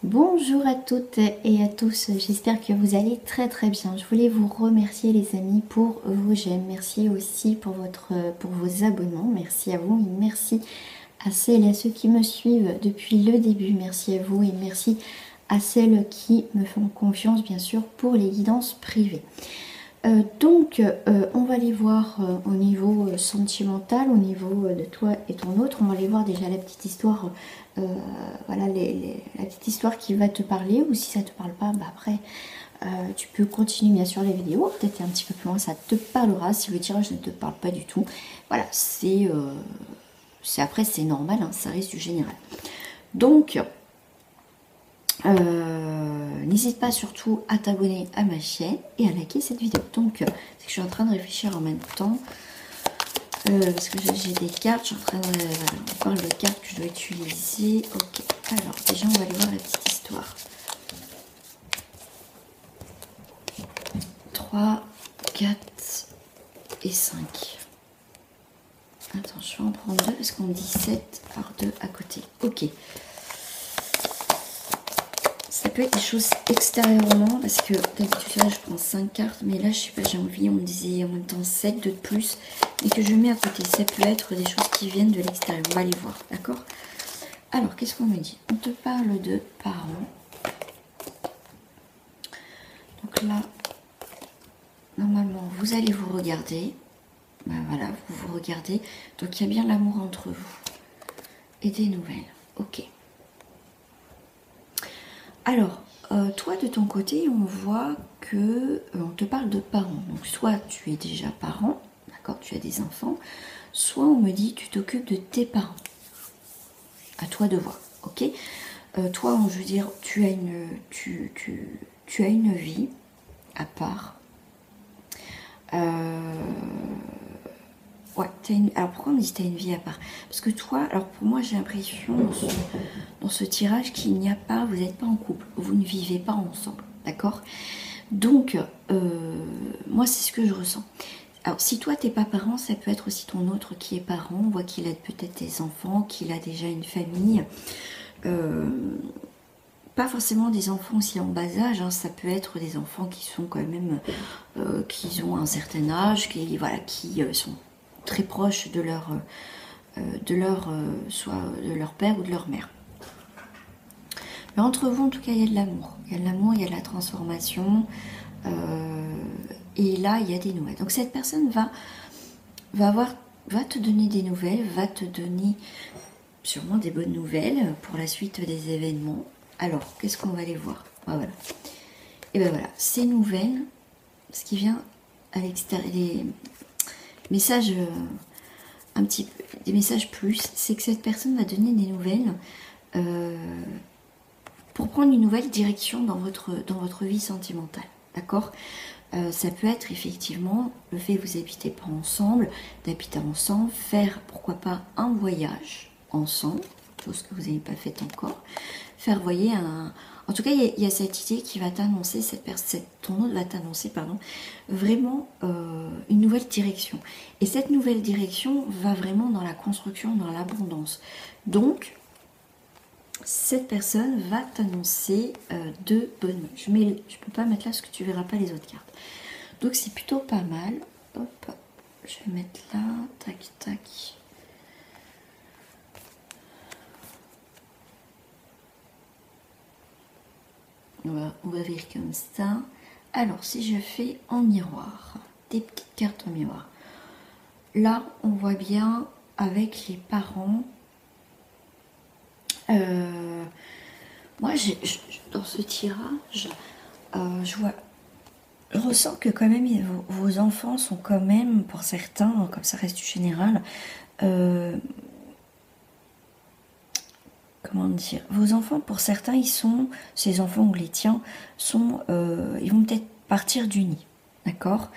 Bonjour à toutes et à tous, j'espère que vous allez très très bien. Je voulais vous remercier les amis pour vos j'aime, merci aussi pour vos abonnements, merci à vous et merci à celles et à ceux qui me suivent depuis le début, merci à vous et merci à celles qui me font confiance bien sûr pour les guidances privées. On va les voir au niveau sentimental, au niveau de toi et ton autre. On va aller voir déjà la petite histoire, voilà, la petite histoire qui va te parler. Ou si ça te parle pas, bah après, tu peux continuer bien sûr les vidéos. Peut-être un petit peu plus loin, ça te parlera. Si le tirage ne te parle pas du tout, voilà, après c'est normal, hein, ça reste du général. Donc, n'hésite pas surtout à t'abonner à ma chaîne et à liker cette vidéo. Donc, c'est que je suis en train de réfléchir en même temps. Parce que j'ai des cartes, je suis en train de... Voilà, on parle de cartes que je dois utiliser. Ok, alors déjà on va aller voir la petite histoire. 3, 4 et 5. Attends, je vais en prendre 2 parce qu'on dit 7 par 2 à côté. Ok. Ça peut être des choses extérieurement, parce que d'habitude là je prends 5 cartes, mais là je sais pas, j'ai envie, on me disait en même temps 7 de plus, et que je mets à côté. Ça peut être des choses qui viennent de l'extérieur, on va aller voir, d'accord? Alors, qu'est-ce qu'on me dit? On te parle de parents. Donc là, normalement, vous allez vous regarder. Ben voilà, vous vous regardez. Donc il y a bien l'amour entre vous. Et des nouvelles, ok. Alors, toi de ton côté, on voit que on te parle de parents. Donc soit tu es déjà parent, d'accord, tu as des enfants, soit on me dit tu t'occupes de tes parents. À toi de voir, ok. Toi, je veux dire, tu as une vie à part. Ouais, alors pourquoi on me dit que tu as une vie à part? Parce que toi, alors pour moi j'ai l'impression dans ce tirage qu'il n'y a pas, vous n'êtes pas en couple, vous ne vivez pas ensemble, d'accord? Donc, moi c'est ce que je ressens. Alors si toi t'es pas parent, ça peut être aussi ton autre qui est parent, on voit qu'il a peut-être des enfants, qu'il a déjà une famille. Pas forcément des enfants aussi en bas âge, hein, ça peut être des enfants qui sont quand même, qui ont un certain âge, qui sont très proches soit de leur père ou de leur mère. Mais entre vous, en tout cas, il y a de l'amour. Il y a de l'amour, il y a de la transformation. Et là, il y a des nouvelles. Donc cette personne va te donner des nouvelles, va te donner sûrement des bonnes nouvelles pour la suite des événements. Alors, qu'est-ce qu'on va aller voir? Ah, voilà. Et ben voilà, ces nouvelles, ce qui vient à l'extérieur, les messages, un petit peu, des messages plus, c'est que cette personne va donner des nouvelles pour prendre une nouvelle direction dans votre vie sentimentale, d'accord? Ça peut être effectivement le fait que vous n'habitez pas ensemble, d'habiter ensemble, faire pourquoi pas un voyage ensemble, chose que vous n'avez pas faite encore, faire voyer en tout cas il y a cette idée qui va t'annoncer, ton autre va t'annoncer, pardon, vraiment une nouvelle direction. Et cette nouvelle direction va vraiment dans la construction, dans l'abondance. Donc, cette personne va t'annoncer de bonnes nouvelles. Je peux pas mettre là parce que tu verras pas les autres cartes. Donc c'est plutôt pas mal. Hop, je vais mettre là, tac, tac. On va ouvrir comme ça. Alors, si je fais en miroir, des petites cartes en miroir. Là, on voit bien avec les parents. Moi, dans ce tirage, je ressens que quand même vos enfants sont quand même, pour certains, comme ça reste du général, comment dire, vos enfants, pour certains, ces enfants ou les tiens, ils vont peut-être partir du nid, d'accord?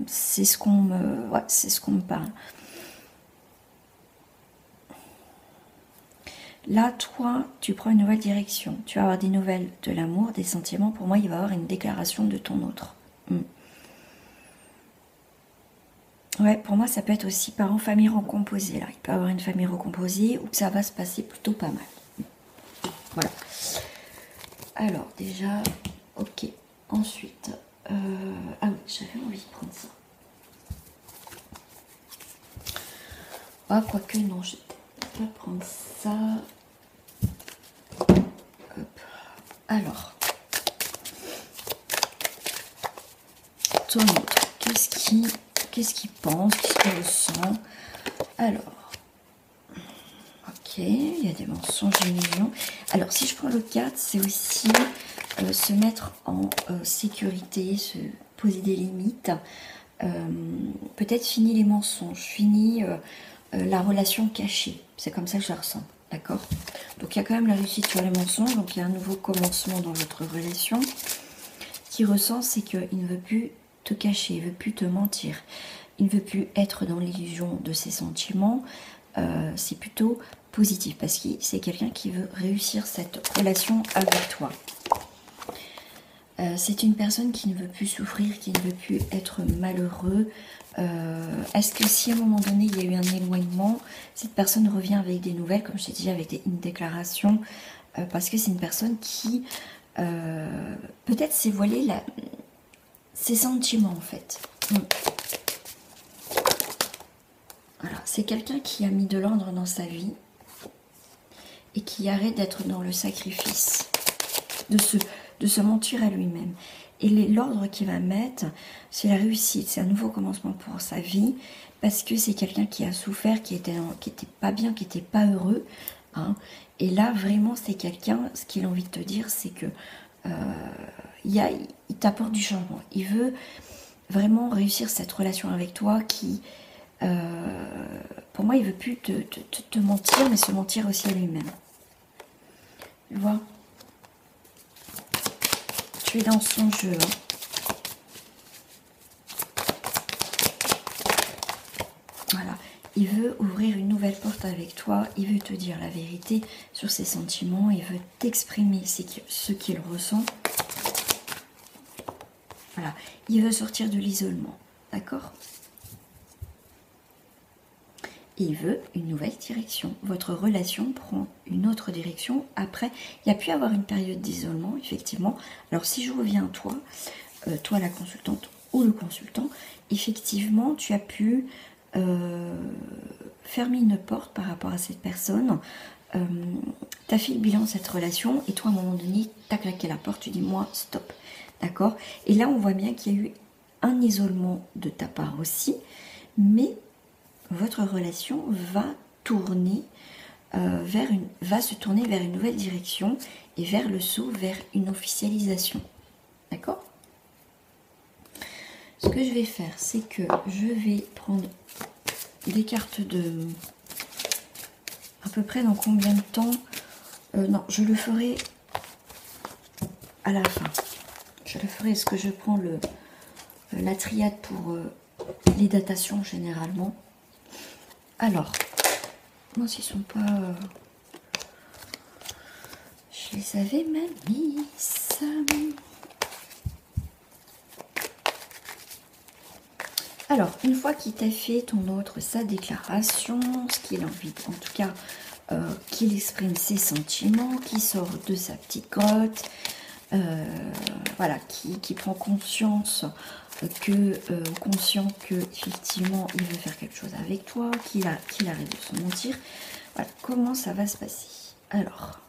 C'est ce qu'on me parle. Là, toi, tu prends une nouvelle direction. Tu vas avoir des nouvelles de l'amour, des sentiments. Pour moi, il va y avoir une déclaration de ton autre. Ouais, pour moi, ça peut être aussi parents, famille recomposée. Là, il peut y avoir une famille recomposée ou que ça va se passer plutôt pas mal. Voilà. Alors déjà, ok. Ensuite, ah oui, j'avais envie de prendre ça. Ah, quoique non, je vais peut-être pas prendre ça. Hop. Alors, ton autre, qu'est-ce qu'il pense, qu'est-ce qu'il ressent? Alors, ok, il y a des mensonges, des illusions. Alors, si je prends le 4, c'est aussi se mettre en sécurité, se poser des limites. Peut-être fini les mensonges, fini la relation cachée. C'est comme ça que je la ressens, d'accord? Donc, il y a quand même la réussite sur les mensonges. Donc, il y a un nouveau commencement dans votre relation. Ce qu'il ressent, c'est qu'il ne veut plus te cacher, il ne veut plus te mentir. Il ne veut plus être dans l'illusion de ses sentiments. C'est plutôt positif parce que c'est quelqu'un qui veut réussir cette relation avec toi. C'est une personne qui ne veut plus souffrir, qui ne veut plus être malheureux. Est-ce que si à un moment donné il y a eu un éloignement, cette personne revient avec des nouvelles, comme je t'ai dit, avec une déclaration, parce que c'est une personne qui peut-être s'est voilée ses sentiments en fait. Voilà, c'est quelqu'un qui a mis de l'ordre dans sa vie et qui arrête d'être dans le sacrifice, de se mentir à lui-même. Et l'ordre qu'il va mettre, c'est la réussite, c'est un nouveau commencement pour sa vie, parce que c'est quelqu'un qui a souffert, qui était pas bien, qui était pas heureux. Hein. Et là, vraiment, c'est quelqu'un, ce qu'il a envie de te dire, c'est que il t'apporte du changement. Il veut vraiment réussir cette relation avec toi qui... pour moi, il veut plus te mentir, mais se mentir aussi à lui-même. Tu vois? Tu es dans son jeu. Hein. Voilà. Il veut ouvrir une nouvelle porte avec toi. Il veut te dire la vérité sur ses sentiments. Il veut t'exprimer ce qu'il ressent. Voilà. Il veut sortir de l'isolement. D'accord ? Et il veut une nouvelle direction. Votre relation prend une autre direction. Après, il y a pu avoir une période d'isolement, effectivement. Alors, si je reviens à toi, toi la consultante ou le consultant, effectivement, tu as pu fermer une porte par rapport à cette personne. Tu as fait le bilan de cette relation et toi, à un moment donné, tu as claqué la porte, tu dis, moi, stop. D'accord? Et là, on voit bien qu'il y a eu un isolement de ta part aussi, mais votre relation va tourner va se tourner vers une nouvelle direction et vers le saut, vers une officialisation. D'accord? Ce que je vais faire, c'est que je vais prendre des cartes de... à peu près dans combien de temps non, je le ferai à la fin. Je le ferai, est-ce que je prends la triade pour les datations généralement. Alors, non, s'ils sont pas... je les avais même mis. Alors, une fois qu'il t'a fait ton autre, sa déclaration, ce qu'il a envie, en tout cas, qu'il exprime ses sentiments, qu'il sort de sa petite grotte, voilà, qui prend conscience conscient que effectivement il veut faire quelque chose avec toi, qu'il arrête de se mentir. Voilà, comment ça va se passer? Alors,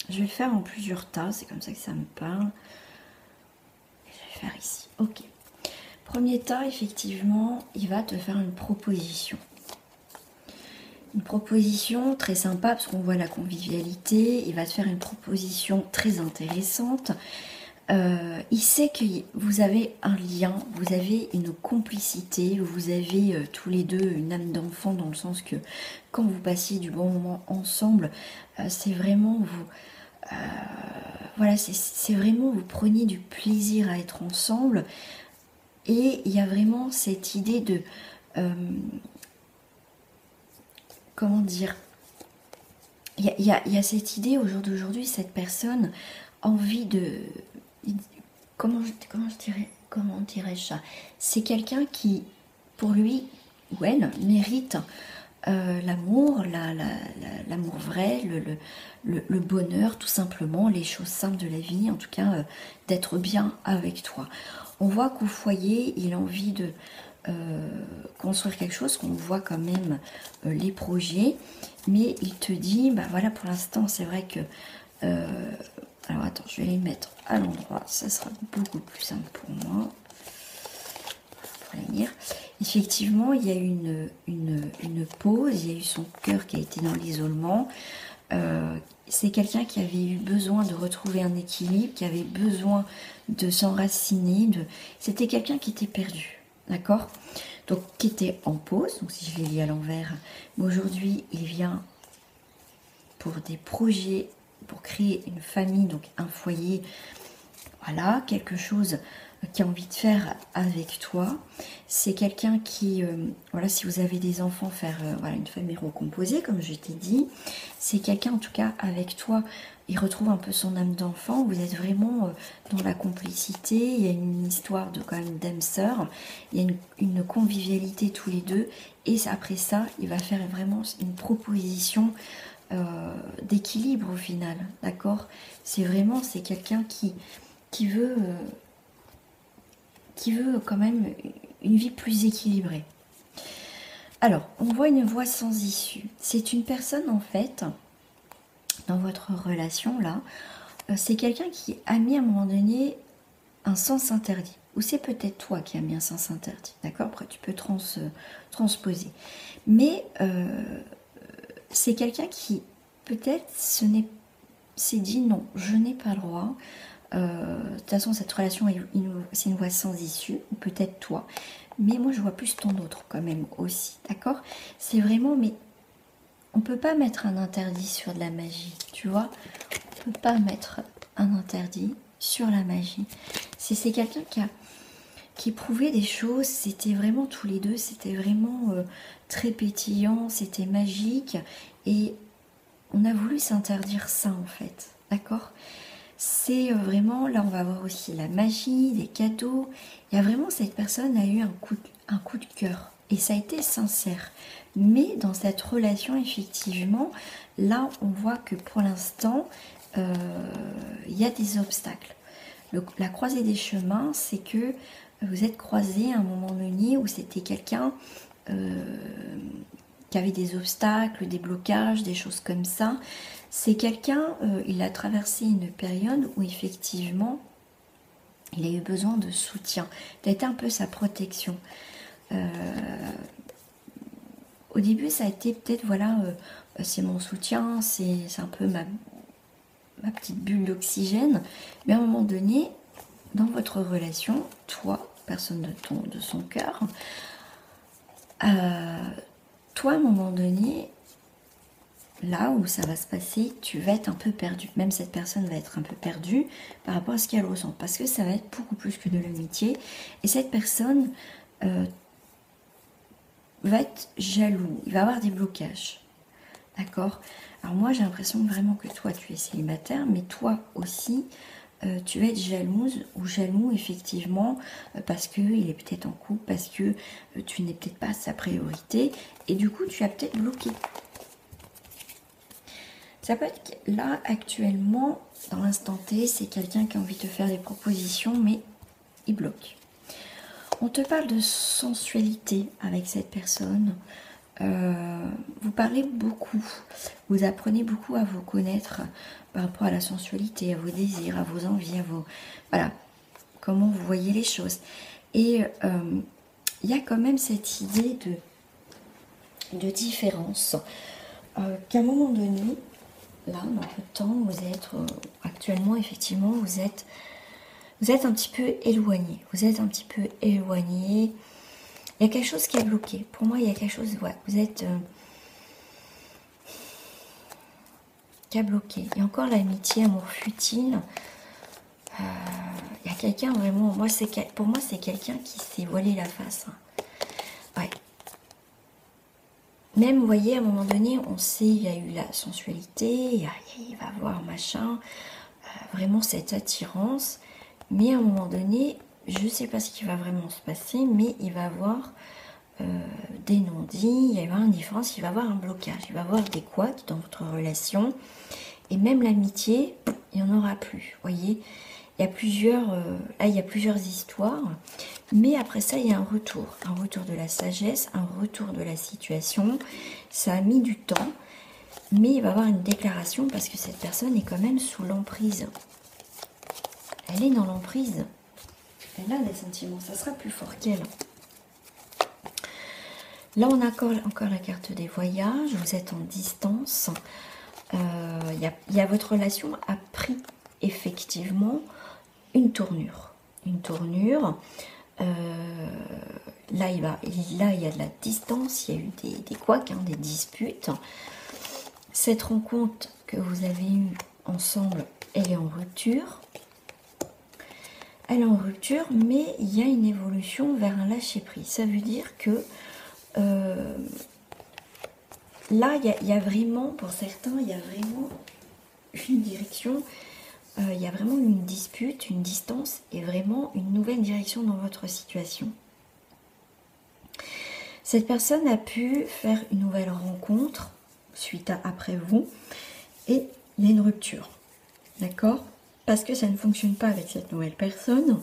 je vais le faire en plusieurs tas, c'est comme ça que ça me parle. Je vais faire ici, ok. Premier tas, effectivement, il va te faire une proposition. Une proposition très sympa, parce qu'on voit la convivialité. Il va te faire une proposition très intéressante. Il sait que vous avez un lien, vous avez une complicité, vous avez tous les deux une âme d'enfant, dans le sens que quand vous passez du bon moment ensemble, c'est vraiment vous... voilà, c'est vraiment vous prenez du plaisir à être ensemble. Et il y a vraiment cette idée de... comment dire, il y a cette idée au jour d'aujourd'hui, cette personne a envie de... comment dirais-je ça? C'est quelqu'un qui, pour lui ou elle, mérite l'amour, l'amour vrai, le bonheur, tout simplement, les choses simples de la vie, en tout cas, d'être bien avec toi. On voit qu'au foyer, il a envie de construire quelque chose, qu'on voit quand même les projets, mais il te dit, bah voilà, pour l'instant, c'est vrai que... alors attends, je vais les mettre à l'endroit, ça sera beaucoup plus simple pour moi. Pour les lire. Effectivement, il y a eu une pause, il y a eu son cœur qui a été dans l'isolement. C'est quelqu'un qui avait eu besoin de retrouver un équilibre, qui avait besoin de s'enraciner. C'était quelqu'un qui était perdu, d'accord? Donc, qui était en pause, donc si je l'ai lu à l'envers. Mais aujourd'hui, il vient pour des projets, pour créer une famille, donc un foyer. Voilà, quelque chose qui a envie de faire avec toi. C'est quelqu'un qui, voilà, si vous avez des enfants, faire voilà, une famille recomposée, comme je t'ai dit. C'est quelqu'un, en tout cas, avec toi, il retrouve un peu son âme d'enfant. Vous êtes vraiment dans la complicité. Il y a une histoire de quand même d'âme sœur. Il y a une convivialité tous les deux. Et après ça, il va faire vraiment une proposition d'équilibre au final, d'accord? C'est vraiment, c'est quelqu'un qui veut quand même une vie plus équilibrée. Alors, on voit une voie sans issue. C'est une personne, en fait, dans votre relation, là, c'est quelqu'un qui a mis à un moment donné un sens interdit. Ou c'est peut-être toi qui as mis un sens interdit, d'accord? Après, tu peux transposer. Mais c'est quelqu'un qui, peut-être, s'est dit non, je n'ai pas le droit. De toute façon, cette relation, c'est une voie sans issue, ou peut-être toi. Mais moi, je vois plus ton autre quand même aussi, d'accord? C'est vraiment, mais on peut pas mettre un interdit sur de la magie, tu vois? On peut pas mettre un interdit sur la magie. C'est quelqu'un qui éprouvait des choses, c'était vraiment tous les deux, c'était vraiment très pétillant, c'était magique, et on a voulu s'interdire ça en fait, d'accord? C'est vraiment, là on va voir aussi la magie, des cadeaux. Il y a vraiment, cette personne a eu un coup de cœur. Et ça a été sincère. Mais dans cette relation, effectivement, là on voit que pour l'instant, il y a des obstacles. La croisée des chemins, c'est que vous êtes croisés à un moment donné où c'était quelqu'un qui avait des obstacles, des blocages, des choses comme ça. C'est quelqu'un, il a traversé une période où effectivement, il a eu besoin de soutien, d'être un peu sa protection. Au début, ça a été peut-être, voilà, c'est mon soutien, c'est un peu ma petite bulle d'oxygène. Mais à un moment donné, dans votre relation, toi, personne de son cœur, toi, à un moment donné, là où ça va se passer, tu vas être un peu perdu. Même cette personne va être un peu perdue par rapport à ce qu'elle ressent. Parce que ça va être beaucoup plus que de l'amitié. Et cette personne va être jaloux. Il va avoir des blocages. D'accord? Alors moi, j'ai l'impression vraiment que toi, tu es célibataire. Mais toi aussi, tu vas être jalouse ou jaloux, effectivement, parce qu'il est peut-être en couple, parce que tu n'es peut-être pas sa priorité. Et du coup, tu as peut-être bloqué. Ça peut être là, actuellement, dans l'instant T, c'est quelqu'un qui a envie de te faire des propositions, mais il bloque. On te parle de sensualité avec cette personne. Vous parlez beaucoup. Vous apprenez beaucoup à vous connaître par rapport à la sensualité, à vos désirs, à vos envies, à vos... Voilà, comment vous voyez les choses. Et il y a quand même cette idée de différence. Qu'à un moment donné... Là, dans le temps, vous êtes actuellement, effectivement, vous êtes un petit peu éloigné. Vous êtes un petit peu éloigné. Il y a quelque chose qui a bloqué. Pour moi, il y a quelque chose, ouais, vous êtes qui a bloqué. Et encore l'amitié, amour futile. Il y a quelqu'un vraiment, pour moi, c'est quelqu'un qui s'est voilé la face. Ouais. Même, vous voyez, à un moment donné, on sait, il y a eu la sensualité, il va avoir machin, vraiment cette attirance. Mais à un moment donné, je ne sais pas ce qui va vraiment se passer, mais il va avoir des non-dits, il va y avoir une différence, il va y avoir un blocage, il va y avoir des couacs dans votre relation. Et même l'amitié, il n'y en aura plus. Vous voyez, il y a plusieurs, là, il y a plusieurs histoires. Mais après ça, il y a un retour de la sagesse, un retour de la situation. Ça a mis du temps, mais il va y avoir une déclaration parce que cette personne est quand même sous l'emprise. Elle est dans l'emprise. Elle a des sentiments, ça sera plus fort qu'elle. Là, on a encore la carte des voyages. Vous êtes en distance. Il y a votre relation a pris effectivement une tournure. Une tournure. Là, il y a de la distance. Il y a eu des couacs, des disputes. Cette rencontre que vous avez eue ensemble, elle est en rupture. Elle est en rupture, mais il y a une évolution vers un lâcher-prise. Ça veut dire que là, il y a vraiment, pour certains, il y a vraiment une direction, il y a vraiment une dispute, une distance et vraiment une nouvelle direction dans votre situation. Cette personne a pu faire une nouvelle rencontre suite à après vous et il y a une rupture, d'accord? Parce que ça ne fonctionne pas avec cette nouvelle personne.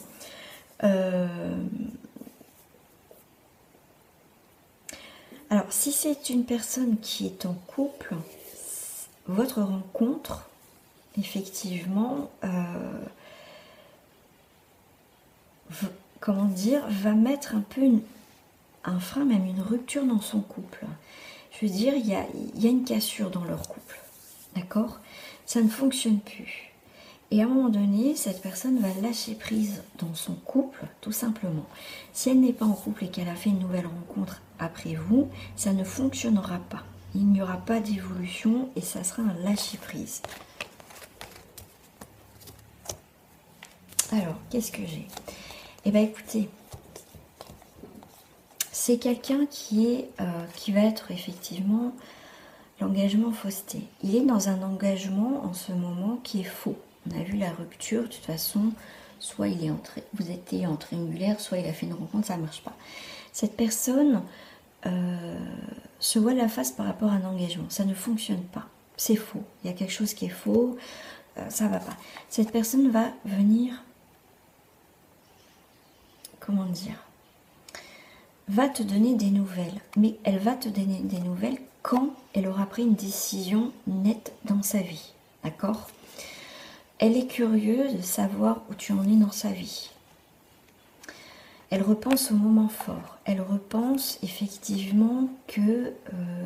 Alors, si c'est une personne qui est en couple, votre rencontre, effectivement, comment dire, va mettre un peu un frein, même une rupture dans son couple. Je veux dire, il y a une cassure dans leur couple, d'accord? Ça ne fonctionne plus. Et à un moment donné, cette personne va lâcher prise dans son couple, tout simplement. Si elle n'est pas en couple et qu'elle a fait une nouvelle rencontre après vous, ça ne fonctionnera pas. Il n'y aura pas d'évolution et ça sera un lâcher prise. Alors, qu'est-ce que j'ai? Eh bien, écoutez, c'est quelqu'un qui va être effectivement l'engagement fausseté. Il est dans un engagement en ce moment qui est faux. On a vu la rupture, de toute façon, soit vous étiez en triangulaire, soit il a fait une rencontre, ça ne marche pas. Cette personne se voit la face par rapport à un engagement. Ça ne fonctionne pas. C'est faux. Il y a quelque chose qui est faux. Ça ne va pas. Cette personne va venir, comment dire, va te donner des nouvelles. Mais elle va te donner des nouvelles quand elle aura pris une décision nette dans sa vie. D'accord ? Elle est curieuse de savoir où tu en es dans sa vie. Elle repense au moment fort. Elle repense effectivement que,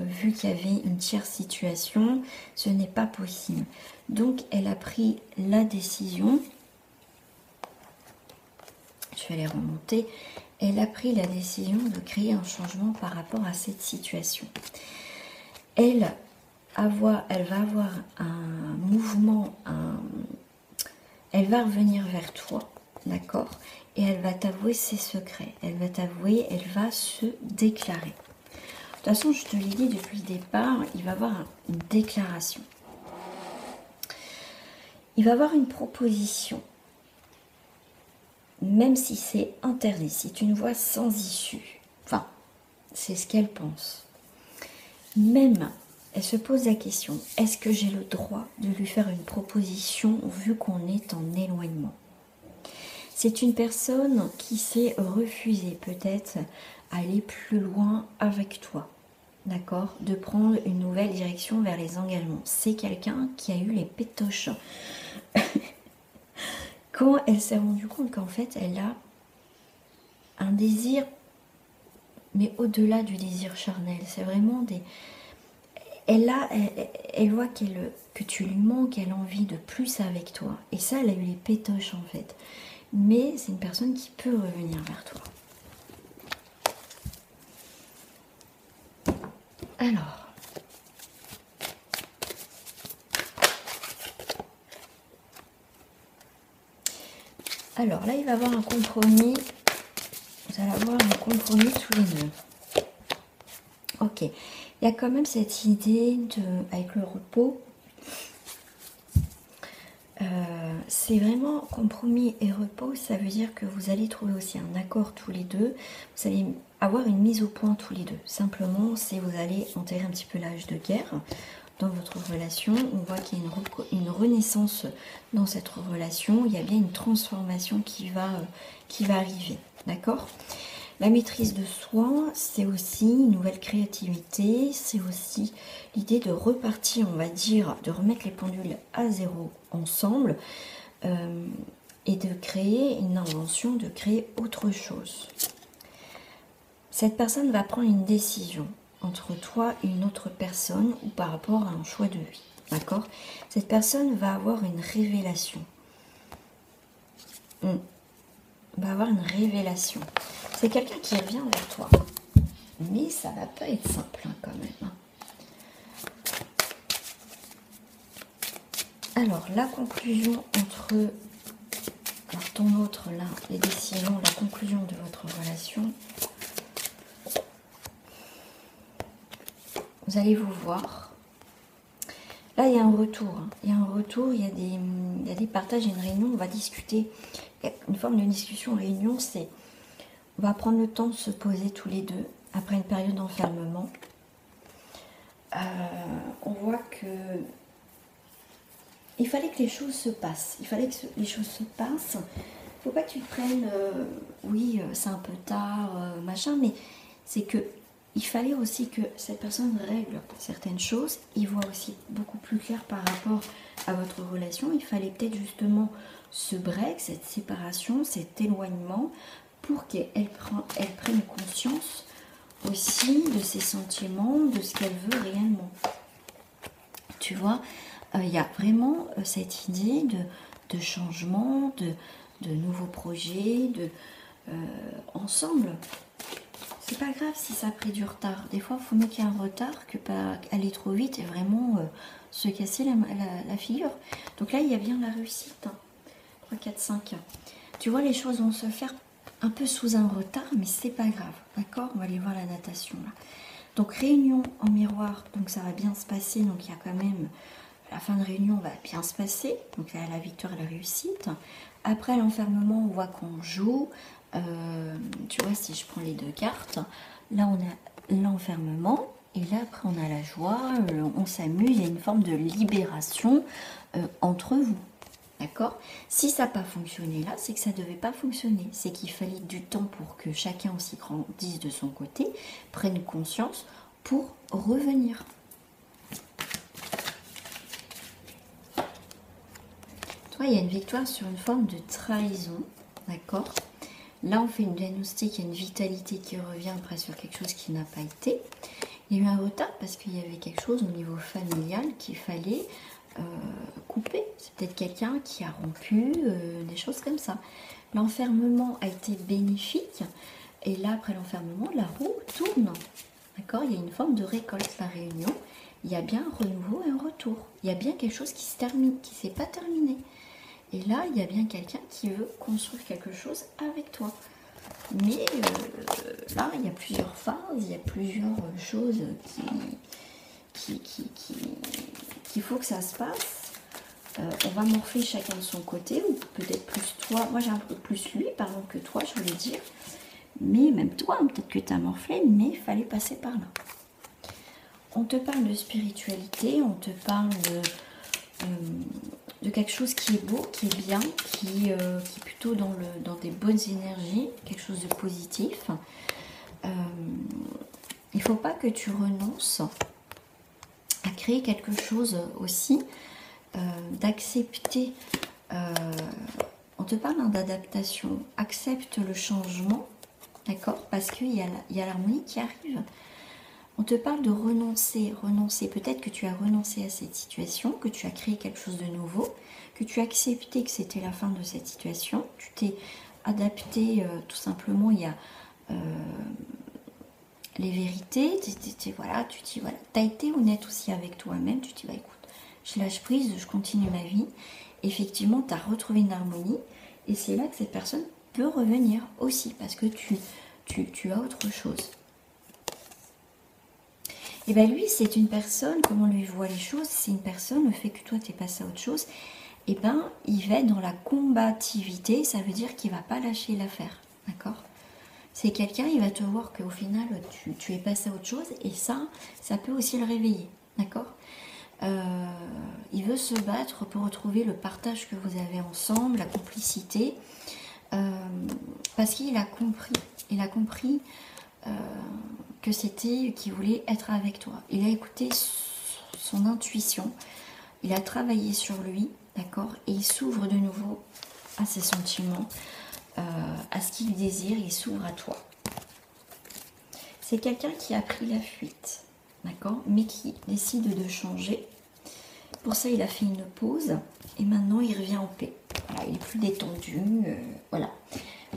vu qu'il y avait une tierce situation, ce n'est pas possible. Donc, elle a pris la décision. Je vais les remonter. Elle a pris la décision de créer un changement par rapport à cette situation. Elle va avoir un mouvement, elle va revenir vers toi, d'accord? Et elle va t'avouer ses secrets. Elle va t'avouer, elle va se déclarer. De toute façon, je te l'ai dit depuis le départ, il va y avoir une déclaration. Il va y avoir une proposition. Même si c'est interdit, c'est une voie sans issue. Enfin, c'est ce qu'elle pense. Même, elle se pose la question, est-ce que j'ai le droit de lui faire une proposition vu qu'on est en éloignement? C'est une personne qui s'est refusée peut-être à aller plus loin avec toi, d'accord? De prendre une nouvelle direction vers les engagements. C'est quelqu'un qui a eu les pétoches. Quand elle s'est rendue compte qu'en fait, elle a un désir, mais au-delà du désir charnel, c'est vraiment des... Elle voit que tu lui manques, elle a envie de plus avec toi. Et ça, elle a eu les pétoches en fait. Mais c'est une personne qui peut revenir vers toi. Alors là, il va y avoir un compromis. Vous allez avoir un compromis tous les deux. Ok. Il y a quand même cette idée avec le repos. c'est vraiment compromis et repos. Ça veut dire que vous allez trouver aussi un accord tous les deux. Vous allez avoir une mise au point tous les deux. Simplement, c'est vous allez enterrer un petit peu l'âge de guerre dans votre relation. On voit qu'il y a une renaissance dans cette relation. Il y a bien une transformation qui va arriver. D'accord ? La maîtrise de soi, c'est aussi une nouvelle créativité. C'est aussi l'idée de repartir, on va dire, de remettre les pendules à zéro ensemble et de créer une invention, de créer autre chose. Cette personne va prendre une décision entre toi et une autre personne ou par rapport à un choix de vie. D'accord ? Cette personne va avoir une révélation. Va avoir une révélation. C'est quelqu'un qui revient vers toi. Mais ça va pas être simple hein, quand même. Alors, la conclusion entre ton autre, là, les décisions, la conclusion de votre relation. Vous allez vous voir. Là, il y a un retour. Hein. Il y a un retour, il y a des partages, il y a une réunion, on va discuter. Une forme de discussion, réunion, c'est... On va prendre le temps de se poser tous les deux, après une période d'enfermement. On voit que... Il fallait que les choses se passent. Il fallait que les choses se passent. Il ne faut pas que tu te prennes... oui, c'est un peu tard, machin, mais c'est que... Il fallait aussi que cette personne règle certaines choses. Il voit aussi beaucoup plus clair par rapport à votre relation. Il fallait peut-être justement ce break, cette séparation, cet éloignement pour qu'elle prenne conscience aussi de ses sentiments, de ce qu'elle veut réellement. Tu vois, il y a vraiment cette idée de changement, de nouveaux projets, ensemble. C'est pas grave si ça a pris du retard. Des fois, il faut mieux qu'il y ait un retard que pas aller trop vite et vraiment se casser la figure. Donc là, il y a bien la réussite. Hein. 3, 4, 5. Tu vois, les choses vont se faire un peu sous un retard, mais c'est pas grave. D'accord ? On va aller voir la natation là. Donc, réunion en miroir. Donc, ça va bien se passer. Donc, il y a quand même... La fin de réunion va bien se passer. Donc, là, la victoire et la réussite. Après l'enfermement, on voit qu'on joue... tu vois, si je prends les deux cartes, là on a l'enfermement et là après on a la joie, on s'amuse, il y a une forme de libération entre vous, d'accord? Si ça n'a pas fonctionné là, c'est que ça ne devait pas fonctionner, c'est qu'il fallait du temps pour que chacun aussi grandisse de son côté, prenne conscience pour revenir. Toi, il y a une victoire sur une forme de trahison, d'accord? Là, on fait une diagnostic, il y a une vitalité qui revient après sur quelque chose qui n'a pas été. Il y a eu un retard parce qu'il y avait quelque chose au niveau familial qu'il fallait couper. C'est peut-être quelqu'un qui a rompu, des choses comme ça. L'enfermement a été bénéfique. Et là, après l'enfermement, la roue tourne. D'accord ? Il y a une forme de récolte, la réunion. Il y a bien un renouveau et un retour. Il y a bien quelque chose qui se termine, qui ne s'est pas terminé. Et là, il y a bien quelqu'un qui veut construire quelque chose avec toi. Mais là, il y a plusieurs phases, il y a plusieurs choses qu'il faut que ça se passe. On va morfler chacun de son côté, ou peut-être plus toi. Moi, j'ai un peu plus lui, pardon, que toi, je voulais dire. Mais même toi, peut-être que tu as morflé, mais il fallait passer par là. On te parle de spiritualité, on te parle de quelque chose qui est beau, qui est bien, qui est plutôt dans des bonnes énergies, quelque chose de positif. Il ne faut pas que tu renonces à créer quelque chose aussi, d'accepter. On te parle d'adaptation. Accepte le changement, d'accord ? Parce qu'il y a l'harmonie qui arrive. On te parle de renoncer. Renoncer. Peut-être que tu as renoncé à cette situation, que tu as créé quelque chose de nouveau, que tu as accepté que c'était la fin de cette situation. Tu t'es adapté, tout simplement. Il y a les vérités. Voilà, tu dis, voilà, tu as été honnête aussi avec toi-même. Tu dis, bah, écoute, je lâche prise, je continue ma vie. Effectivement, tu as retrouvé une harmonie. Et c'est là que cette personne peut revenir aussi, parce que tu as autre chose. Et bien lui, c'est une personne, comment on lui voit les choses, c'est une personne, le fait que toi tu es passé à autre chose, et ben il va être dans la combativité, ça veut dire qu'il va pas lâcher l'affaire, d'accord? C'est quelqu'un, il va te voir qu'au final tu es passé à autre chose, et ça peut aussi le réveiller, d'accord? Il veut se battre pour retrouver le partage que vous avez ensemble, la complicité, parce qu'il a compris que c'était qu'il voulait être avec toi. Il a écouté son intuition, il a travaillé sur lui, d'accord, et il s'ouvre de nouveau à ses sentiments, à ce qu'il désire, il s'ouvre à toi. C'est quelqu'un qui a pris la fuite, d'accord, mais qui décide de changer. Pour ça, il a fait une pause et maintenant il revient en paix. Voilà, il est plus détendu, voilà.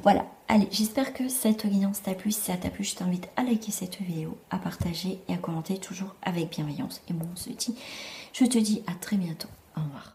Voilà, allez, j'espère que cette guidance t'a plu. Si ça t'a plu, je t'invite à liker cette vidéo, à partager et à commenter toujours avec bienveillance. Et moi, je te dis à très bientôt. Au revoir.